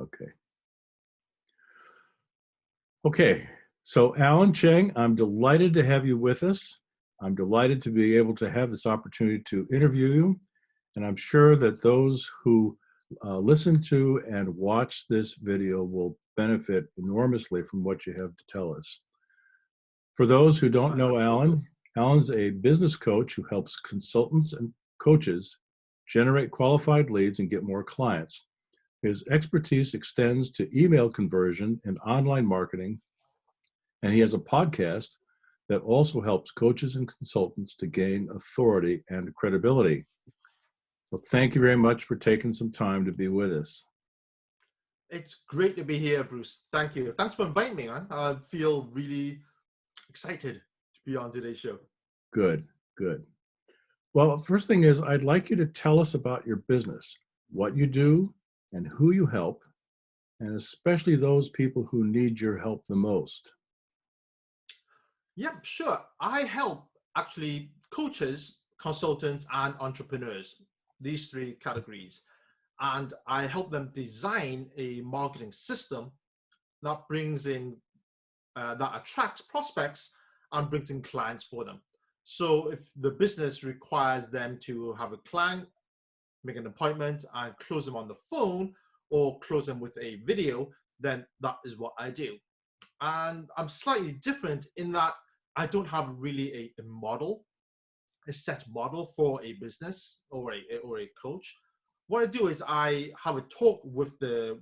Okay. Okay. So Alan Cheng, I'm delighted to have you with us. I'm delighted to be able to have this opportunity to interview you. And I'm sure that those who listen to and watch this video will benefit enormously from what you have to tell us. For those who don't know Alan, Alan's a business coach who helps consultants and coaches generate qualified leads and get more clients. His expertise extends to email conversion and online marketing, and he has a podcast that also helps coaches and consultants to gain authority and credibility. So thank you very much for taking some time to be with us. It's great to be here, Bruce. Thank you. Thanks for inviting me, man. I feel really excited to be on today's show. Good, good. Well, first thing is, I'd like you to tell us about your business, what you do, and who you help, and especially those people who need your help the most. Yeah, sure. I help actually coaches, consultants, and entrepreneurs, these three categories. And I help them design a marketing system that brings in, that attracts prospects and brings in clients for them. So if the business requires them to have a client, make an appointment and close them on the phone or close them with a video, then that is what I do. And I'm slightly different in that I don't have really a model, a set model for a business or a coach. What I do is I have a talk with the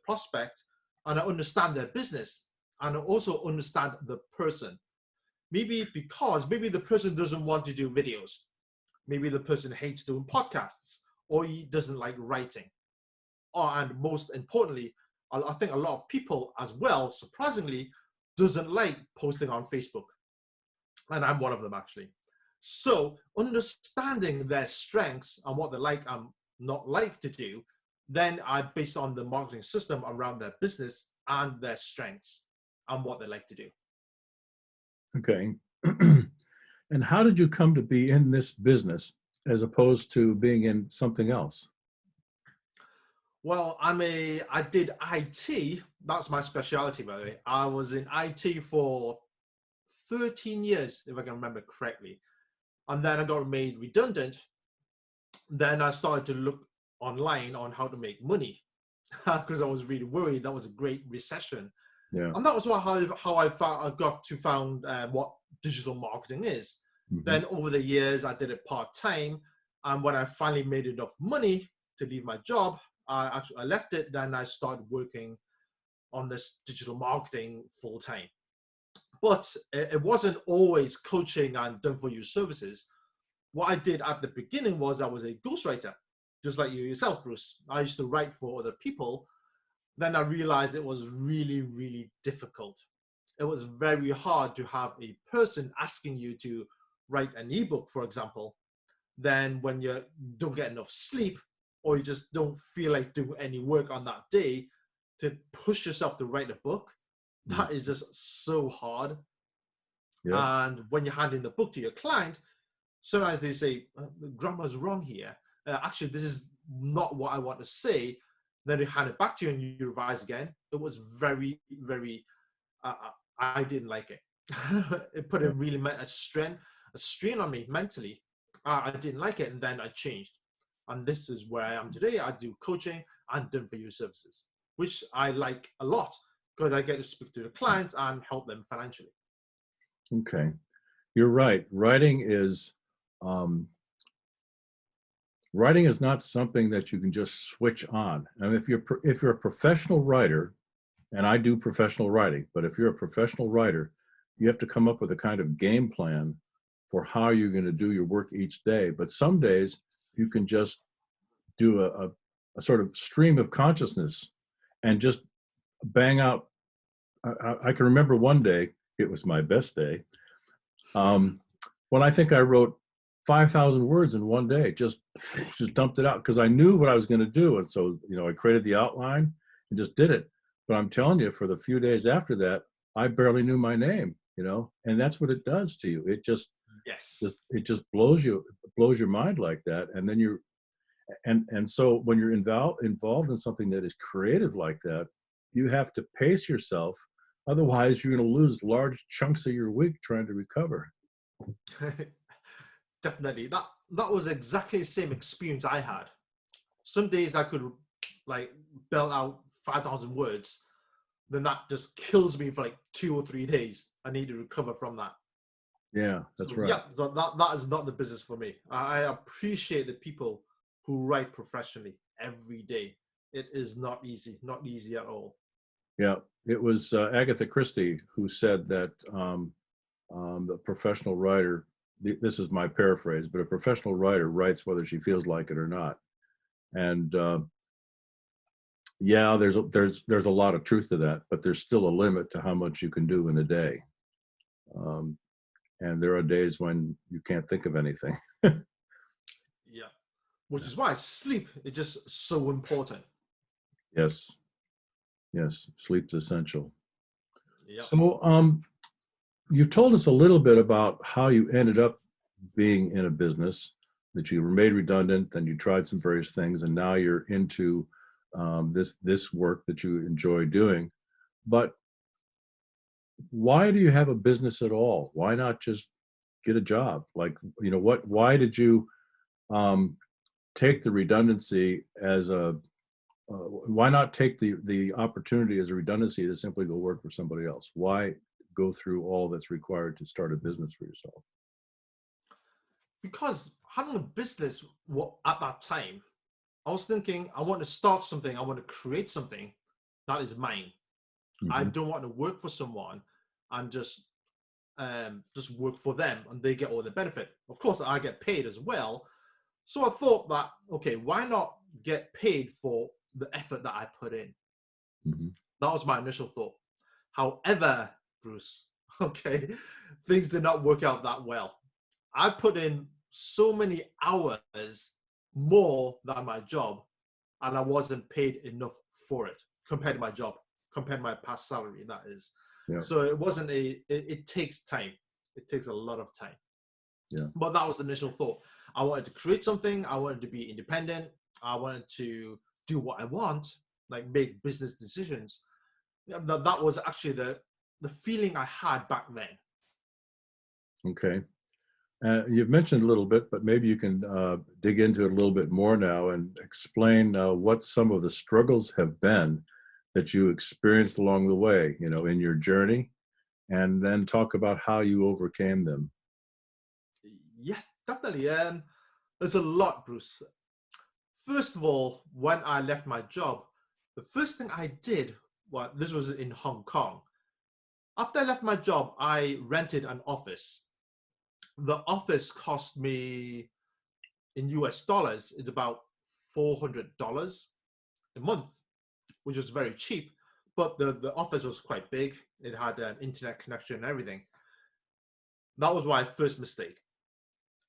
prospect, and I understand their business, and I also understand the person. Maybe the person doesn't want to do videos. Maybe the person hates doing podcasts, or he doesn't like writing. And most importantly, I think a lot of people as well, surprisingly, doesn't like posting on Facebook. And I'm one of them, actually. So understanding their strengths and what they like and not like to do, then I based on the marketing system around their business and their strengths and what they like to do. Okay. And how did you come to be in this business as opposed to being in something else? Well, I did IT. That's my specialty, by the way. I was in IT for 13 years, if I can remember correctly. And then I got made redundant. Then I started to look online on how to make money because I was really worried. That was a great recession. Yeah. And that was how I got to found what digital marketing is. Mm-hmm. Then over the years, I did it part-time. And when I finally made enough money to leave my job, I left it. Then I started working on this digital marketing full-time. But it wasn't always coaching and done-for-you services. What I did at the beginning was I was a ghostwriter, just like you yourself, Bruce. I used to write for other people. Then I realized it was really, really difficult. It was very hard to have a person asking you to write an ebook, for example. Then when you don't get enough sleep or you just don't feel like doing any work on that day, to push yourself to write a book, that is just so hard. Yep. And when you're handing the book to your client, sometimes they say, the grammar's wrong here. Actually, this is not what I want to say. Then they hand it back to you and you revise again. It was very, very, I didn't like it. It put a really a strain on me mentally. I didn't like it, and then I changed. And this is where I am today. I do coaching and done-for-you services, which I like a lot because I get to speak to the clients and help them financially. Okay, you're right. Writing is not something that you can just switch on. I mean, if you're a professional writer, and I do professional writing, but if you're a professional writer, you have to come up with a kind of game plan for how you're going to do your work each day. But some days you can just do a sort of stream of consciousness and just bang out. I can remember one day, it was my best day, when I think I wrote 5,000 words in one day, just dumped it out because I knew what I was going to do. And so, I created the outline and just did it. But I'm telling you, for the few days after that, I barely knew my name, and that's what it does to you. It just, yes, it just blows your mind like that. And then And so when you're involved in something that is creative like that, you have to pace yourself. Otherwise, you're going to lose large chunks of your week trying to recover. Definitely. That was exactly the same experience I had. Some days I could like belt out 5,000 words, then that just kills me for like 2 or 3 days. I need to recover from that. Yeah, that's So right. yeah, that is not the business for me. I appreciate the people who write professionally every day. It is not easy at all. Yeah, it was Agatha Christie who said that the professional writer. This is my paraphrase, but a professional writer writes whether she feels like it or not. And yeah, there's a lot of truth to that, but there's still a limit to how much you can do in a day. Um, and there are days when you can't think of anything. Yeah, which is why sleep is just so important. Yes, yes, sleep's essential. Yeah. So, you've told us a little bit about how you ended up being in a business, that you were made redundant, then you tried some various things, and now you're into this work that you enjoy doing. But why do you have a business at all? Why not just get a job? Like, what? Why did you um, take the redundancy as a? Why not take the opportunity as a redundancy to simply go work for somebody else? Why go through all that's required to start a business for yourself? Because having a business at that time, I was thinking I want to start something, I want to create something that is mine. I Hmm. don't want to work for someone and just work for them and they get all the benefit. Of course, I get paid as well. So I thought that, okay, why not get paid for the effort that I put in? Hmm. That was my initial thought. However, Bruce, okay, things did not work out that well. I put in so many hours more than my job, and I wasn't paid enough for it compared to my job, compared to my past salary, that is. Yeah, So it wasn't it takes time. It takes a lot of time. yeah. But that was the initial thought. I wanted to create something. I wanted to be independent. I wanted to do what I want, like make business decisions. Yeah, that was actually the feeling I had back then. Okay. You've mentioned a little bit, but maybe you can dig into it a little bit more now and explain what some of the struggles have been that you experienced along the way, in your journey, and then talk about how you overcame them. Yes, definitely. There's a lot, Bruce. First of all, when I left my job, the first thing I did, well, this was in Hong Kong. After I left my job, I rented an office. The office cost me in US dollars, it's about $400 a month, which was very cheap. But the office was quite big. It had an internet connection and everything. That was my first mistake.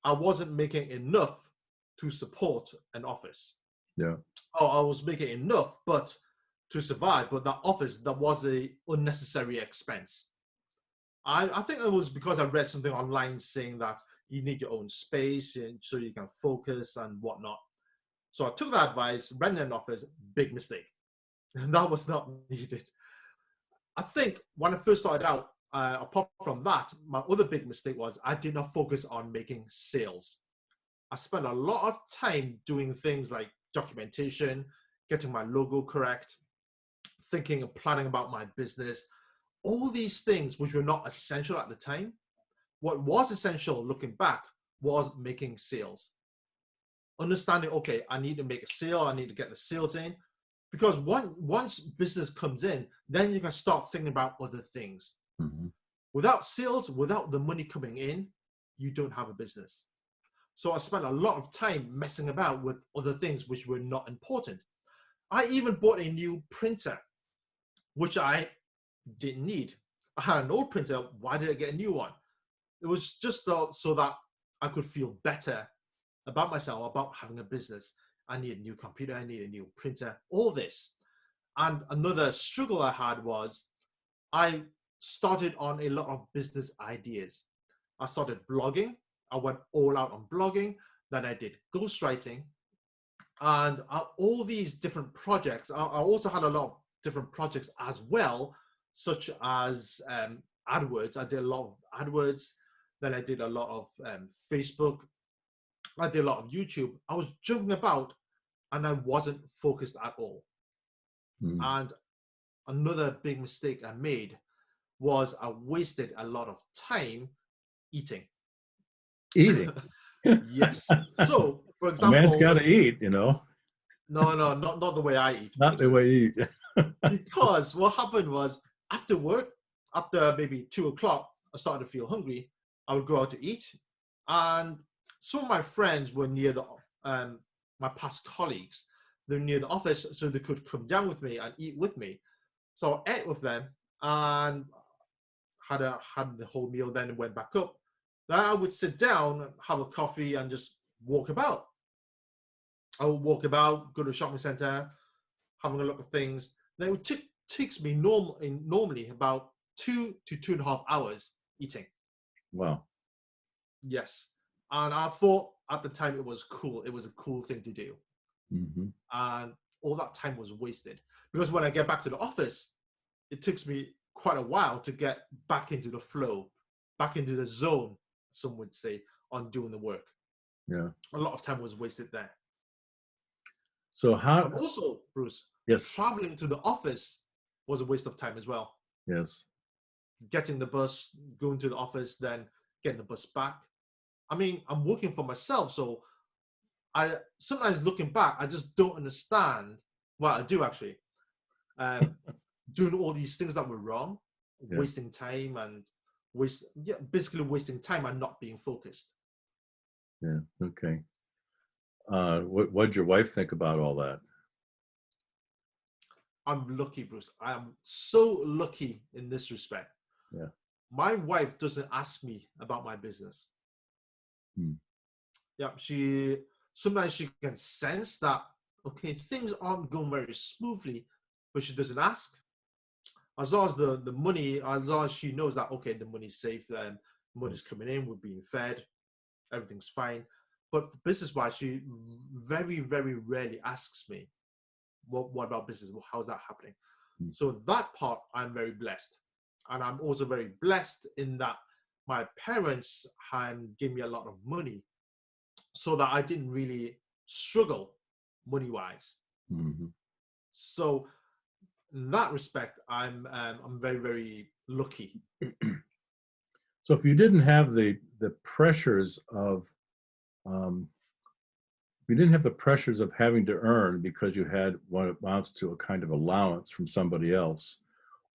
I wasn't making enough to support an office. Yeah. Oh, I was making enough, but to survive. But that office, that was a unnecessary expense. I think it was because I read something online saying that you need your own space so you can focus and whatnot. So I took that advice, rented an office, big mistake. And that was not needed. I think when I first started out, apart from that, my other big mistake was I did not focus on making sales. I spent a lot of time doing things like documentation, getting my logo correct, thinking and planning about my business, all these things which were not essential at the time. What was essential looking back was making sales. Understanding, okay, I need to make a sale, I need to get the sales in. Because once business comes in, then you can start thinking about other things. Hmm. Without sales, without the money coming in, you don't have a business. So I spent a lot of time messing about with other things which were not important. I even bought a new printer, which I didn't need. I had an old printer. Why did I get a new one? It was just so that I could feel better about myself, about having a business. I need a new computer. I need a new printer, all this. And another struggle I had was I started on a lot of business ideas. I started blogging. I went all out on blogging. Then I did ghostwriting. And all these different projects, I also had a lot of different projects as well, such as AdWords. I did a lot of AdWords. Then I did a lot of Facebook. I did a lot of YouTube. I was jumping about and I wasn't focused at all. Mm. And another big mistake I made was I wasted a lot of time eating. Eating. Yes. So, for A man's got example, to eat, you know, no, not the way I eat, not the Bruce. way you eat. Because what happened was after work, after maybe 2 o'clock, I started to feel hungry. I would go out to eat, and some of my friends were near the my past colleagues. They're near the office, so they could come down with me and eat with me. So I ate with them and had the whole meal. Then went back up. Then I would sit down, have a coffee, and just walk about. I would walk about, go to the shopping center, having a look at things. Then it would takes me normally about 2 to 2.5 hours eating. Wow. Yes, and I thought at the time it was cool. It was a cool thing to do, Mm-hmm. and all that time was wasted because when I get back to the office, it takes me quite a while to get back into the flow, back into the zone. Some would say on doing the work. Yeah. A lot of time was wasted there. So And how? also, Bruce, Yes. traveling to the office was a waste of time as well. Yes. Getting the bus, going to the office, then getting the bus back. I mean, I'm working for myself, so I sometimes looking back, I just don't understand. Well, I do actually. Doing all these things that were wrong, Yeah. wasting time and basically wasting time and not being focused. Yeah. Okay. What'd your wife think about all that? I'm lucky, Bruce. I am so lucky in this respect. Yeah. My wife doesn't ask me about my business. Hmm. Yeah, she sometimes she can sense that okay, things aren't going very smoothly, but she doesn't ask. As long as the money, as long as she knows that okay, the money's safe, then money's coming in, we're being fed, everything's fine. But business wise, she very, very rarely asks me, what about business? How's that happening? Hmm. So that part I'm very blessed. And I'm also very blessed in that my parents gave me a lot of money so that I didn't really struggle money wise. Mm-hmm. So in that respect, I'm very, very lucky. So if you didn't have the pressures of um, if you didn't have the pressures of having to earn because you had what amounts to a kind of allowance from somebody else,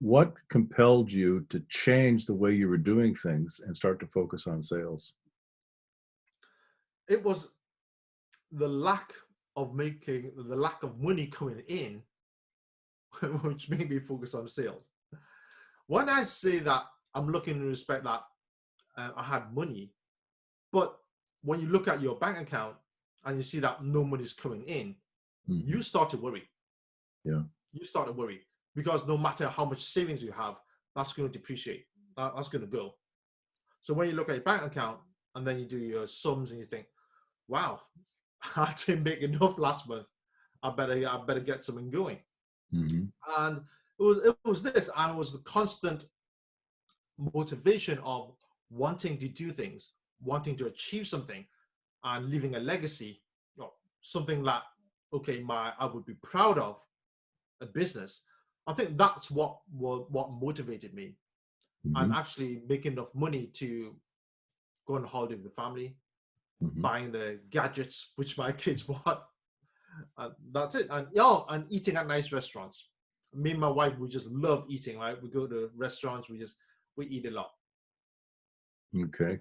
what compelled you to change the way you were doing things and start to focus on sales? It was the lack the lack of money coming in, which made me focus on sales. When I say that, I'm looking in respect that I had money, but when you look at your bank account and you see that no money's coming in, Mm-hmm. you start to worry. Yeah. You start to worry because no matter how much savings you have, that's going to depreciate. That's going to go. So when you look at your bank account and then you do your sums and you think, wow, I didn't make enough last month. I better get something going. Mm-hmm. And it was this, and it was the constant motivation of wanting to do things, wanting to achieve something, and leaving a legacy, or something that okay, I would be proud of, a business. I think that's what motivated me, and Mm-hmm. actually making enough money to go on holiday with the family, Mm-hmm. buying the gadgets which my kids want, and that's it. And yeah, and eating at nice restaurants. Me and my wife, we just love eating. Right, we go to restaurants. We eat a lot. Okay.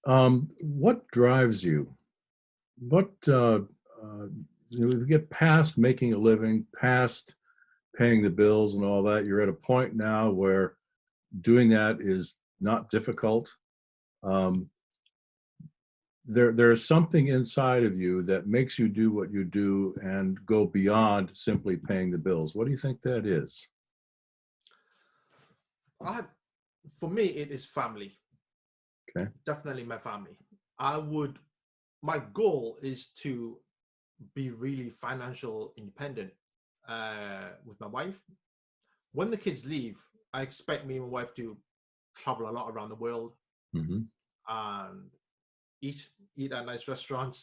What drives you? What you know, if you get past making a living, past paying the bills and all that, you're at a point now where doing that is not difficult. Um, there's something inside of you that makes you do what you do and go beyond simply paying the bills. What do you think that is? I, for me, it is family. Okay. Definitely my family. I would my goal is to be really financial independent with my wife. When the kids leave, I expect me and my wife to travel a lot around the world Mm-hmm. and eat at nice restaurants,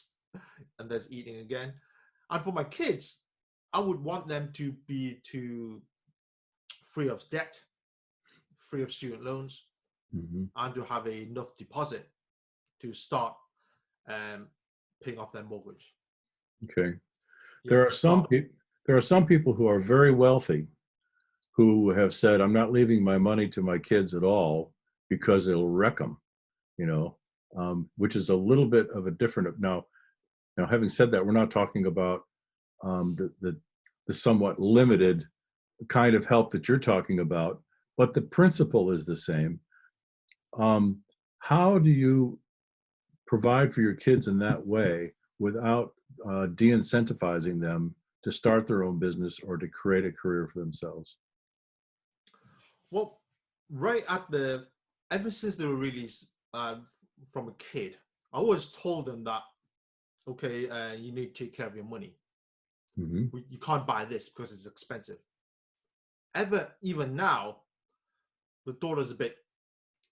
and there's eating again. And for my kids, I would want them to be free of debt, free of student loans, Mm-hmm. and to have enough deposit to start paying off their mortgage. Okay. Yeah, There are to start. there are some people who are very wealthy who have said, "I'm not leaving my money to my kids at all because it'll wreck them." You know, which is a little bit of a different. Now, having said that, we're not talking about the somewhat limited kind of help that you're talking about, but the principle is the same. Um, how do you provide for your kids in that way without de-incentivizing them to start their own business or to create a career for themselves? Well, ever since they were released from a kid, I always told them that, okay, you need to take care of your money. Mm-hmm. You can't buy this because it's expensive. Even now, the daughter's a bit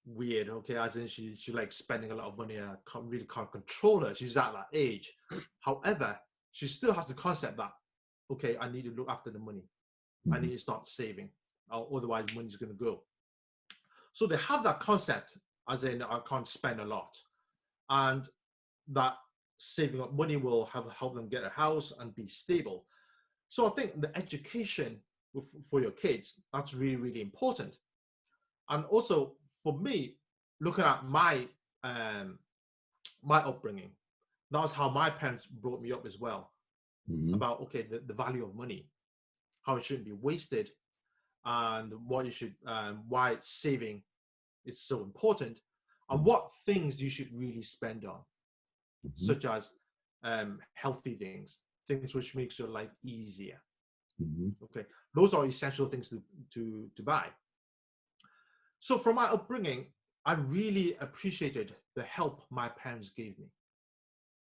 weird, okay, as in she likes spending a lot of money. I really can't control her. She's at that age. However, she still has the concept that, okay, I need to look after the money. I Mm-hmm. need to start saving, or otherwise money's going to go. So they have that concept, as in I can't spend a lot, and that saving up money will help them get a house and be stable. So I think the education for your kids, that's really, really important. And also for me, looking at my upbringing, that's how my parents brought me up as well, Mm-hmm. about, okay, the value of money, how it shouldn't be wasted, and what you should why saving is so important, and what things you should really spend on, Mm-hmm. such as healthy things which makes your life easier. Mm-hmm. Okay, those are essential things to buy. So from my upbringing, I really appreciated the help my parents gave me.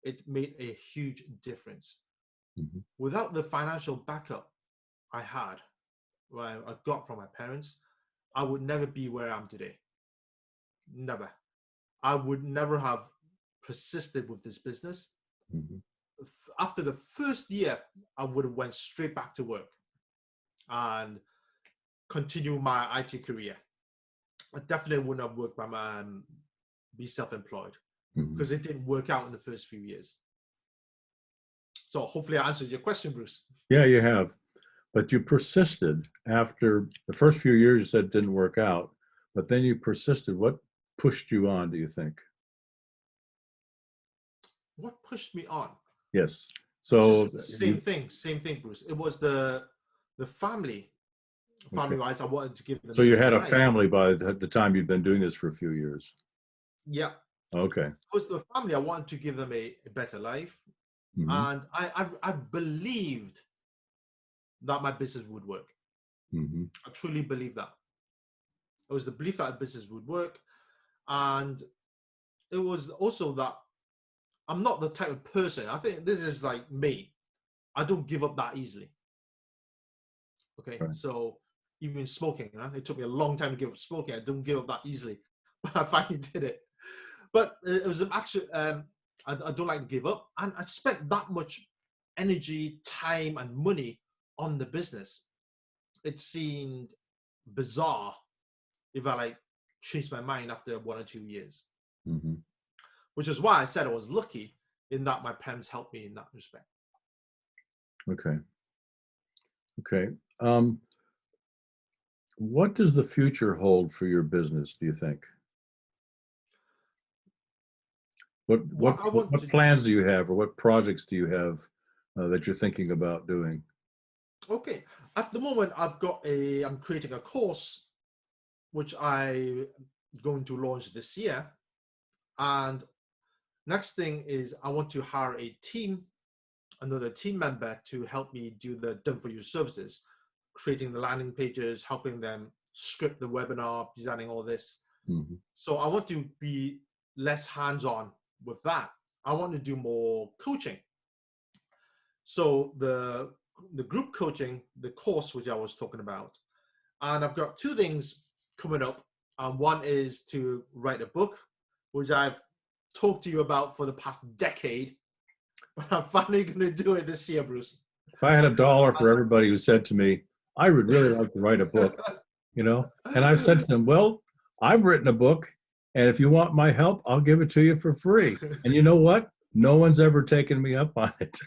It made a huge difference. Mm-hmm. Without the financial backup I had, I got from my parents, I would never be where I am today. Never. I would never have persisted with this business. Mm-hmm. After the first year, I would have went straight back to work and continue my IT career. I definitely wouldn't have worked be self-employed, Mm-hmm. because it didn't work out in the first few years. So hopefully I answered your question, Bruce. Yeah, you have. But you persisted after the first few years, you said it didn't work out, but then you persisted. What pushed you on, do you think? What pushed me on? Yes. Just So same you, thing, Bruce. It was the family. okay. Family-wise, I wanted to give them So a you better had a life. family by the time you'd been doing this for a few years. Yeah, Okay. it was the family. I wanted to give them a better life, Mm-hmm. and I believed that my business would work. Mm-hmm. I truly believe that. It was the belief that a business would work, and it was also that I'm not the type of person. I think this is like me. I don't give up that easily. Okay, Right. so even smoking, it took me a long time to give up smoking. I don't give up that easily, but I finally did it. But it was an actual. I don't like to give up, and I spent that much energy, time, and money on the business. It seemed bizarre if I like changed my mind after 1 or 2 years, Mm-hmm. which is why I said I was lucky in that my parents helped me in that respect. Okay. Okay. What does the future hold for your business, do you think? What I want What to plans do you have, or what projects do you have that you're thinking about doing? Okay, at the moment I'm creating a course which I'm going to launch this year, and next thing is I want to hire another team member to help me do the done for you services, creating the landing pages, helping them script the webinar, designing all this. Mm-hmm. So I want to be less hands-on with that I want to do more coaching. So the group coaching, the course which I was talking about, and I've got two things coming up. One is to write a book, which I've talked to you about for the past decade, but I'm finally going to do it this year, Bruce. If I had $1 for everybody who said to me, I would really like to write a book, and I've said to them, well, I've written a book, and if you want my help, I'll give it to you for free. And you know what? No one's ever taken me up on it.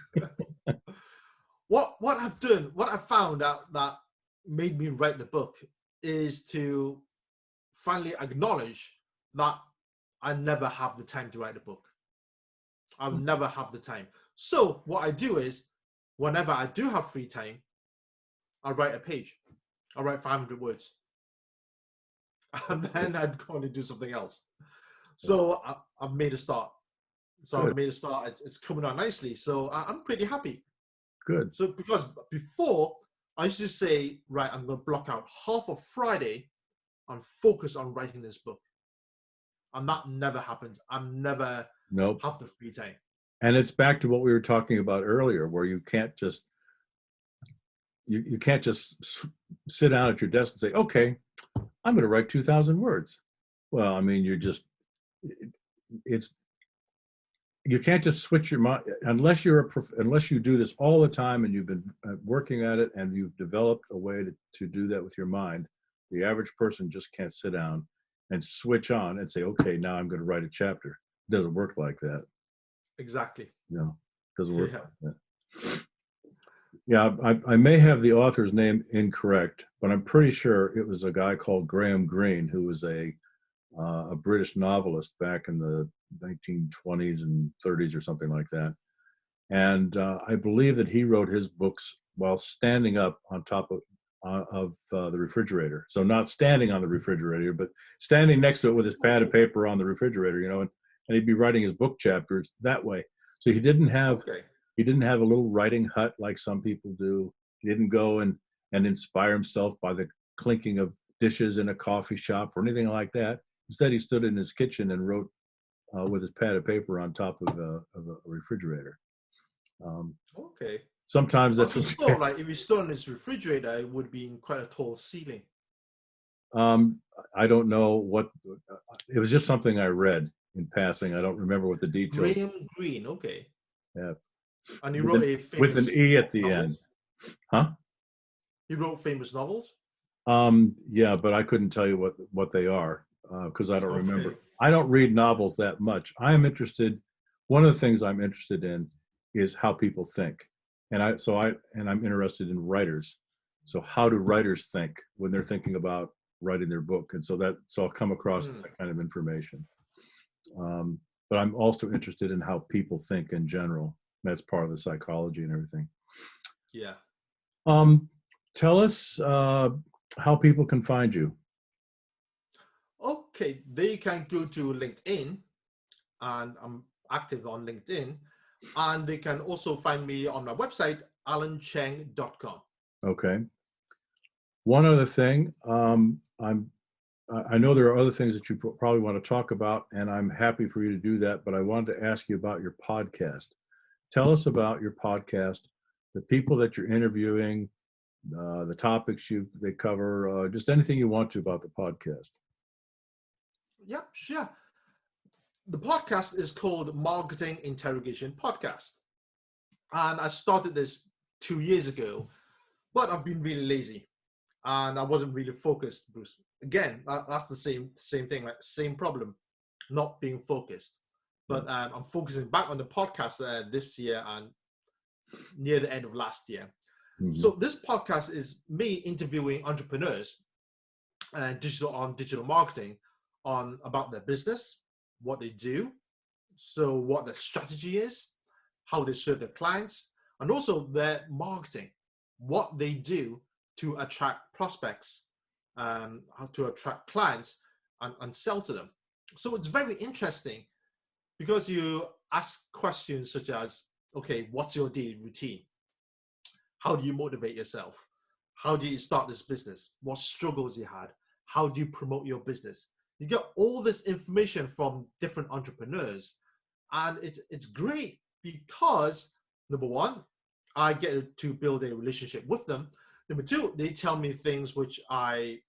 What I've done, what I found out that made me write the book is to finally acknowledge that I never have the time to write a book. I'll never have the time. So what I do is, whenever I do have free time, I write a page. I write 500 words. And then I'd go on and do something else. So I've made a start. So Good. I've made a start. It's coming out nicely. So I'm pretty happy. Good. So because before, I used to say, right, I'm going to block out half of Friday and focus on writing this book. And that never happens. I never Nope. have the free time. And it's back to what we were talking about earlier, where you can't just you can't just sit down at your desk and say, okay, I'm going to write 2,000 words. Well, I mean, it's you can't just switch your mind unless you do this all the time and you've been working at it and you've developed a way to do that with your mind. The average person just can't sit down and switch on and say, okay, now I'm going to write a chapter. It doesn't work like that. Exactly. No, it doesn't work like that. Yeah, I may have the author's name incorrect, but I'm pretty sure it was a guy called Graham Greene, who was a British novelist back in the 1920s and 30s or something like that. And I believe that he wrote his books while standing up on top of the refrigerator. So not standing on the refrigerator, but standing next to it with his pad of paper on the refrigerator, and he'd be writing his book chapters that way. So he didn't have a little writing hut like some people do. He didn't go and inspire himself by the clinking of dishes in a coffee shop or anything like that. Instead, he stood in his kitchen and wrote with his pad of paper on top of a refrigerator. Sometimes that's what. So, like, if you stood on his refrigerator, it would be in quite a tall ceiling. I don't know what. It was just something I read in passing. I don't remember what the details. Graham Greene, okay. Yeah. And he wrote a famous with an E at the novels? end. Huh? He wrote famous novels? Yeah, but I couldn't tell you what they are because I don't remember. I don't read novels that much. I am interested. One of the things I'm interested in is how people think, and I'm interested in writers. So how do writers think when they're thinking about writing their book? And so I'll come across that kind of information. But I'm also interested in how people think in general. That's part of the psychology and everything. Yeah. Tell us how people can find you. Okay, they can go to LinkedIn, and I'm active on LinkedIn, and they can also find me on my website, alancheng.com. Okay. One other thing, I know there are other things that you probably want to talk about, and I'm happy for you to do that, but I wanted to ask you about your podcast. Tell us about your podcast, the people that you're interviewing, the topics they cover, just anything you want to about the podcast. Yeah, sure. The podcast is called Marketing Interrogation Podcast. And I started this 2 years ago, but I've been really lazy and I wasn't really focused, Bruce. Again, that's the same thing, like same problem, not being focused. But I'm focusing back on the podcast this year and near the end of last year. Mm-hmm. So this podcast is me interviewing entrepreneurs digital marketing about their business, what they do, so what their strategy is, how they serve their clients, and also their marketing, what they do to attract prospects, how to attract clients and sell to them. So it's very interesting because you ask questions such as, okay, what's your daily routine? How do you motivate yourself? How do you start this business? What struggles you had? How do you promote your business? You get all this information from different entrepreneurs, And it's great because, number one, I get to build a relationship with them. Number two, they tell me things which I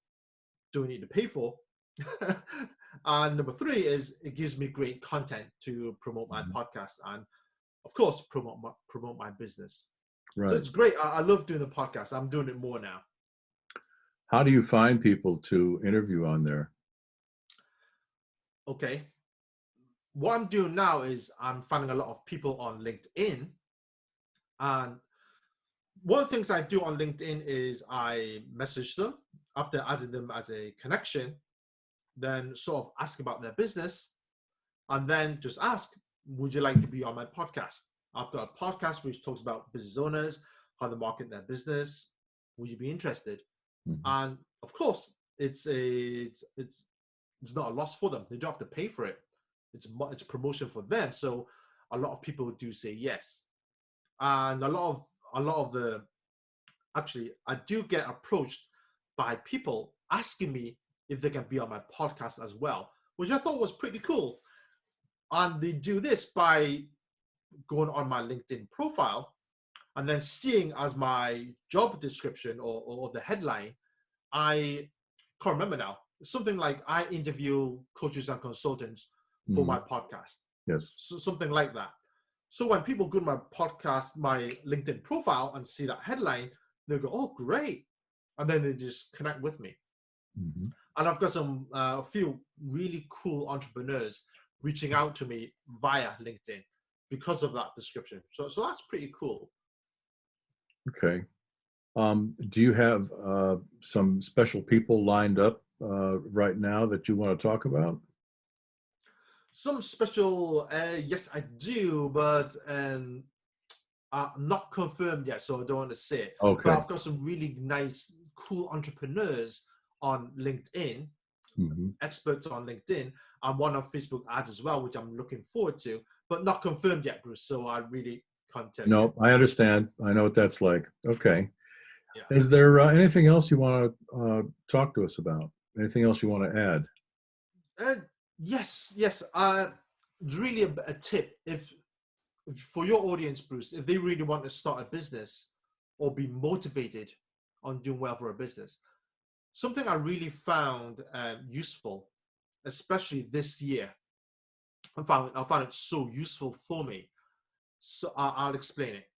don't need to pay for. And number three is it gives me great content to promote my podcast and, of course, promote my business. Right. So it's great. I love doing the podcast. I'm doing it more now. How do you find people to interview on there? Okay. What I'm doing now is I'm finding a lot of people on LinkedIn. And one of the things I do on LinkedIn is I message them after adding them as a connection, then sort of ask about their business, and then just ask, would you like to be on my podcast? I've got a podcast which talks about business owners, how to market their business. Would you be interested? Mhm. And of course, it's not a loss for them. They don't have to pay for it. It's promotion for them. So a lot of people do say yes. And a lot of the, actually, I do get approached by people asking me if they can be on my podcast as well, which I thought was pretty cool. And they do this by going on my LinkedIn profile and then seeing as my job description or the headline, I can't remember now, something like I interview coaches and consultants for my podcast. Yes. So something like that. So when people go to my podcast, my LinkedIn profile and see that headline, they'll go, oh, great. And then they just connect with me. Mm-hmm. And I've got a few really cool entrepreneurs reaching out to me via LinkedIn because of that description. So that's pretty cool. Okay. Do you have some special people lined up right now that you want to talk about? Some special, yes, I do, but not confirmed yet, so I don't want to say it. Okay. But I've got some really nice, cool entrepreneurs on LinkedIn, experts on LinkedIn, and one on Facebook ads as well, which I'm looking forward to, but not confirmed yet, Bruce. So I really can't tell you. No, I understand. I know what that's like. Okay. Yeah. Is there anything else you want to talk to us about? Anything else you want to add? Yes. Really a tip if for your audience, Bruce, if they really want to start a business or be motivated on doing well for a business, something I really found useful, especially this year, I found it so useful for me. So I'll explain it.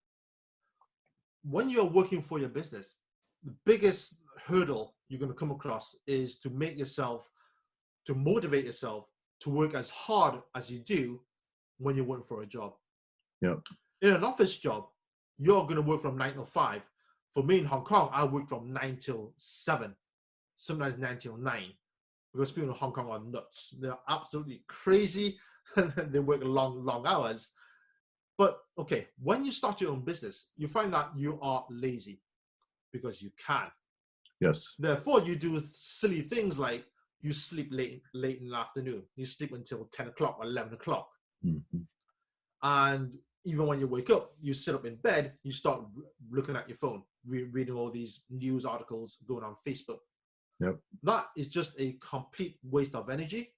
When you're working for your business, the biggest hurdle you're going to come across is to motivate yourself to work as hard as you do when you're working for a job. Yep. In an office job, you're going to work from 9 to 5. For me in Hong Kong, I work from 9 till 7, sometimes 9 till 9, because people in Hong Kong are nuts. They're absolutely crazy. They work long hours. But okay, when you start your own business, you find that you are lazy because you can. Yes. Therefore, you do silly things like you sleep late in the afternoon. You sleep until 10 o'clock or 11 o'clock. Mm-hmm. And even when you wake up, you sit up in bed, you start looking at your phone, reading all these news articles going on Facebook. Yep. That is just a complete waste of energy.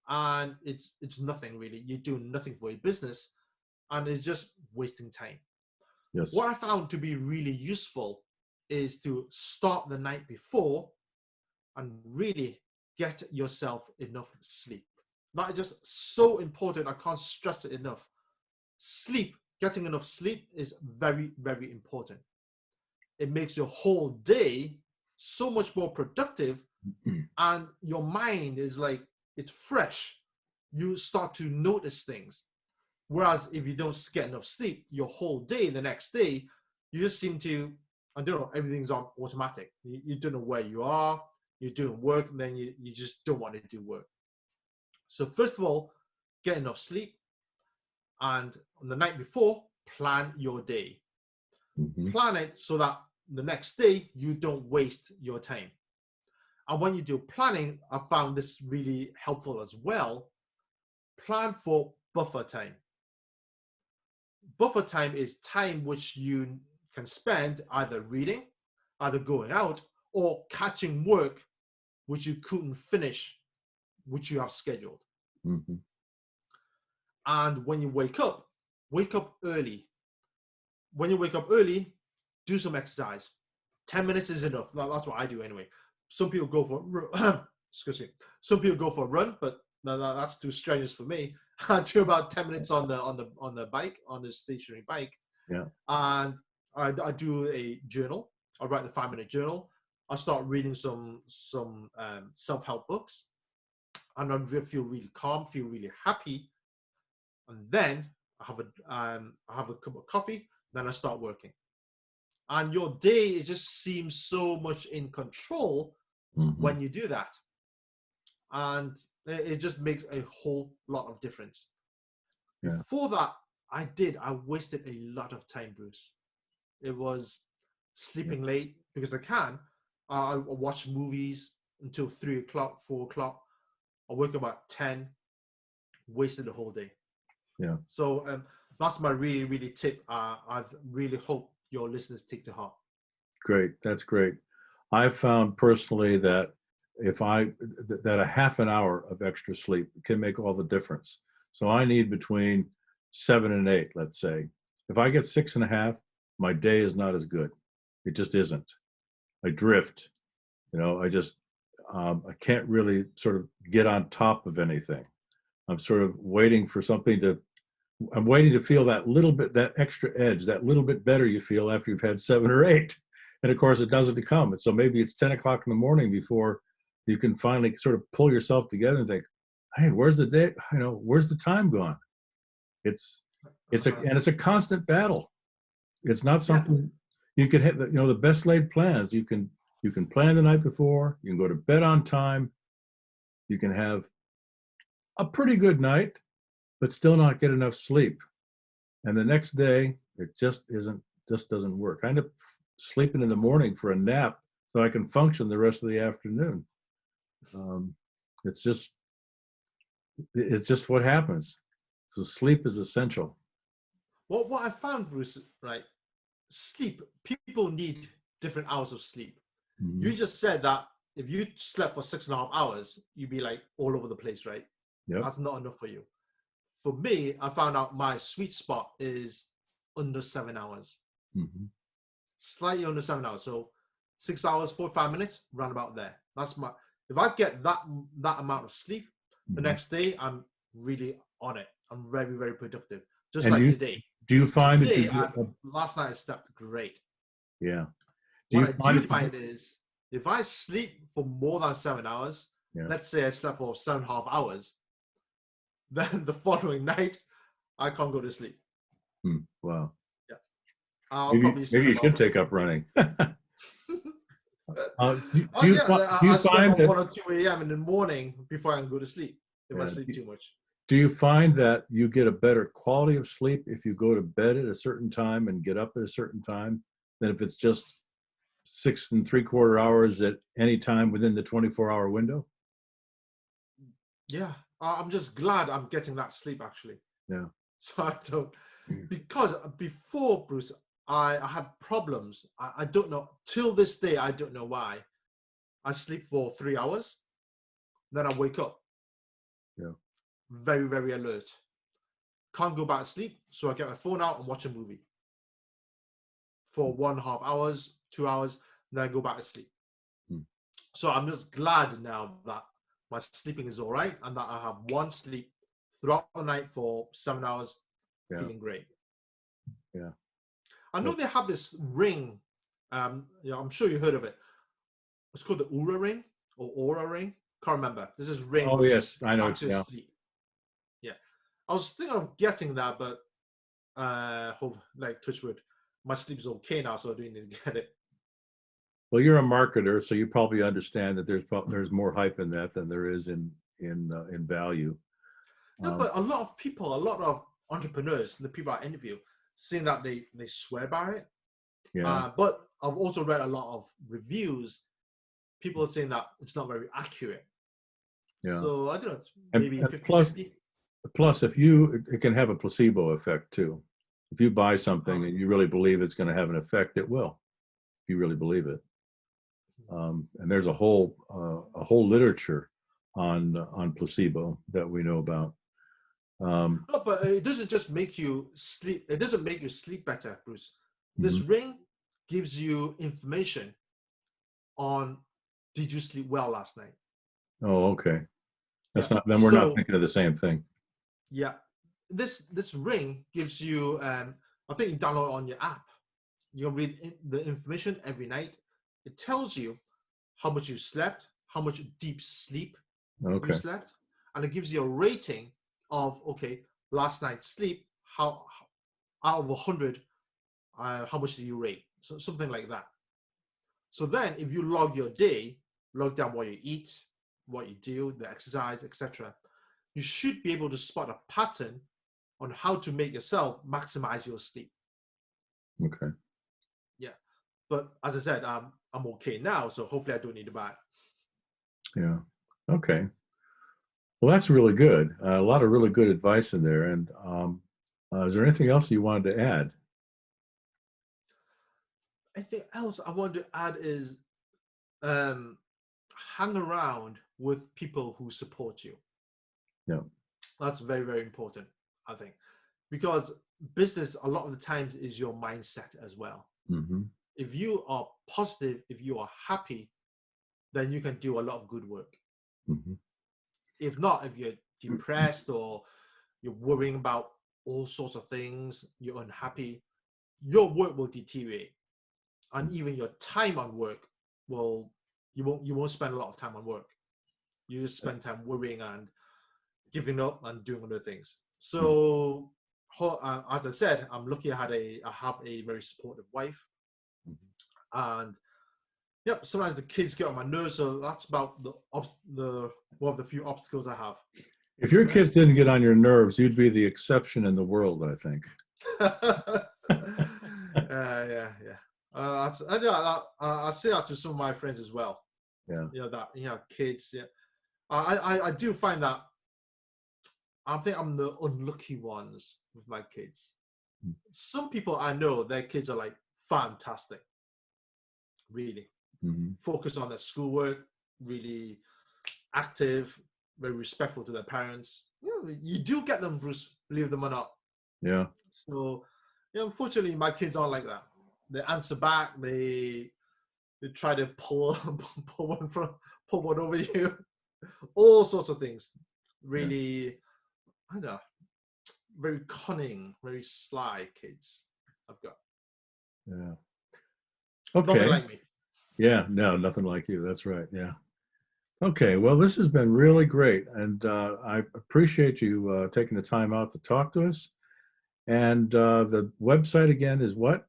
And it's nothing really. You're doing nothing for your business and it's just wasting time. Yes. What I found to be really useful is to start the night before and really get yourself enough sleep. That is just so important. I can't stress it enough. Sleep, getting enough sleep is very, very important. It makes your whole day so much more productive and your mind is like, it's fresh. You start to notice things. Whereas if you don't get enough sleep, your whole day, the next day, you just seem to, I don't know, everything's on automatic. You don't know where you are, you're doing work, and then you just don't want to do work. So first of all, get enough sleep. And on the night before, plan your day. Plan it so that the next day, you don't waste your time. And when you do planning, I found this really helpful as well. Plan for buffer time. Buffer time is time which you can spend either reading, either going out, or catching work which you couldn't finish, which you have scheduled. And when you wake up early. When you wake up early, do some exercise. 10 minutes is enough. That's what I do anyway. Some people go for excuse me. Some people go for a run, but that's too strenuous for me. I do about 10 minutes on the bike, on the stationary bike, Yeah. and I do a journal. I write the 5-minute journal. I start reading some self-help books, and I feel really calm, feel really happy, and then I have a cup of coffee. Then I start working, and your day it just seems so much in control Mm-hmm. when you do that, and it just makes a whole lot of difference. Yeah. Before that, I wasted a lot of time, Bruce. It was Yeah. sleeping late because I can. I watch movies until 3 o'clock, 4 o'clock. I wake up at 10, wasted the whole day. Yeah. So that's my really, really tip. I really hope your listeners take to heart. Great. That's great. I've found personally that that a half an hour of extra sleep can make all the difference. So I need between 7 and 8, let's say. If I get 6.5, my day is not as good. It just isn't. I drift. I can't really sort of get on top of anything. I'm sort of waiting for something to I'm waiting to feel that little bit, that extra edge, that little bit better you feel after you've had 7 or 8. And of course, it doesn't come. And so maybe it's 10 o'clock in the morning before you can finally sort of pull yourself together and think, hey, where's the day? Where's the time gone? It's it's a constant battle. It's not Yeah. something you can have. The best laid plans. You can plan the night before. You can go to bed on time. You can have a pretty good night, but still not get enough sleep. And the next day, it just doesn't work. I end up sleeping in the morning for a nap so I can function the rest of the afternoon. Um, it's just it's just what happens. So sleep is essential. Well, what I found, Bruce, right? Sleep. People need different hours of sleep. Mm-hmm. You just said that if you slept for 6.5 hours, you'd be like all over the place, right? Yep. That's not enough for you. For me, I found out my sweet spot is under 7 hours, Mm-hmm. slightly under 7 hours. So 6 hours, 45 minutes, round about there. That's my. If I get that amount of sleep, the Mm-hmm. next day I'm really on it. I'm very, very productive. Just And like today. do you find that you Today, get last night I slept great. yeah? Do What you I find do that you find is if I sleep for more than 7 hours, yeah? let's say I slept for 7.5 hours, then the following night I can't go to sleep. Wow. Yeah, I'll Maybe probably maybe spend you should about. take up running. Oh yeah, do you I sleep find about that 1 or 2 a.m. in the morning before I can go to sleep if I yeah, sleep too much. do you find that you get a better quality of sleep if you go to bed at a certain time and get up at a certain time than if it's just 6.75 hours at any time within the 24-hour window? Yeah, I'm just glad I'm getting that sleep actually. Yeah. So I don't, because before, Bruce, I had problems. I don't know till this day. I don't know why. I sleep for 3 hours, then I wake up Yeah. very, very alert. Can't go back to sleep, so I get my phone out and watch a movie for 1.5 hours, 2 hours, then I go back to sleep. Hmm. So I'm just glad now that my sleeping is all right and that I have one sleep throughout the night for 7 hours, Yeah. feeling great. Yeah. I know they have this ring. I'm sure you heard of it. It's called the Oura ring or Aura ring. Can't remember. This is ring Oh which yes, I know. tracks your Yeah. sleep. Yeah, I was thinking of getting that, but hope like touch wood, my sleep's okay now, so I don't need to get it. Well, you're a marketer, so you probably understand that there's more hype in that than there is in value. No, Um, but a lot of people, a lot of entrepreneurs, the people I interview, saying that they swear by it. yeah. But I've also read a lot of reviews. People are saying that it's not very accurate. Yeah. So I don't know. It's And, maybe and 50-50. plus, if it can have a placebo effect too. If you buy something and you really believe it's going to have an effect, it will. If you really believe it. And there's a whole literature on placebo that we know about. No, but it doesn't just make you sleep. It doesn't make you sleep better, Bruce. This Mhm. ring gives you information on did you sleep well last night? Oh, okay. Yeah. That's not. Then we're not So thinking of the same thing. yeah, this ring gives you. I think you download it on your app. You can read the information every night. It tells you how much you slept, how much deep sleep you Okay. slept, and it gives you a rating of okay, last night's sleep. How out of 100, how much do you rate? So something like that. So then, if you log your day, log down what you eat, what you do, the exercise, etc., you should be able to spot a pattern on how to make yourself maximize your sleep. Okay. Yeah. But as I said, I'm okay now, so hopefully I don't need to buy it. Yeah. Okay. Well, that's really good. A lot of really good advice in there. And is there anything else you wanted to add? Anything else I want to add is um, hang around with people who support you. Yeah. That's very, very important, I think, because business a lot of the times is your mindset as well. Hmm. If you are positive, if you are happy, then you can do a lot of good work. Hmm. If not, if you're depressed or you're worrying about all sorts of things, you're unhappy, your work will deteriorate, and even your time on work will you won't spend a lot of time on work. You just spend time worrying and giving up and doing other things. So, as I said, I'm lucky I have a very supportive wife, and yep, sometimes the kids get on my nerves, so that's about the one of the few obstacles I have. If your kids didn't get on your nerves, you'd be the exception in the world, I think. Yeah, yeah. I say that to some of my friends as well. Yeah. Kids. Yeah, I do find that I think I'm the unlucky ones with my kids. Some people I know, their kids are like fantastic, really Hmm. focused on their schoolwork, really active, very respectful to their parents. You do get them, Bruce, believe them or not. Yeah. So, unfortunately, my kids aren't like that. They answer back. They try to pull one over you. All sorts of things. Yeah. Really, I don't know, very cunning, very sly kids I've got. Yeah. Nothing Okay. like me. Yeah. No, nothing like you. That's right. Yeah. Okay. Well, this has been really great. And I appreciate you taking the time out to talk to us. And the website again is what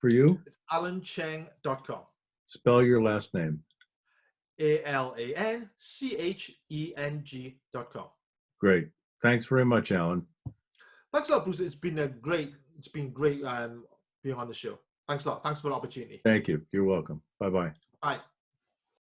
for you? It's alancheng.com. Spell your last name. ALANCHENG.com. Great. Thanks very much, Alan. Thanks a lot, Bruce. It's been great being on the show. Thanks a lot. Thanks for the opportunity. Thank you. You're welcome. Bye bye. Bye.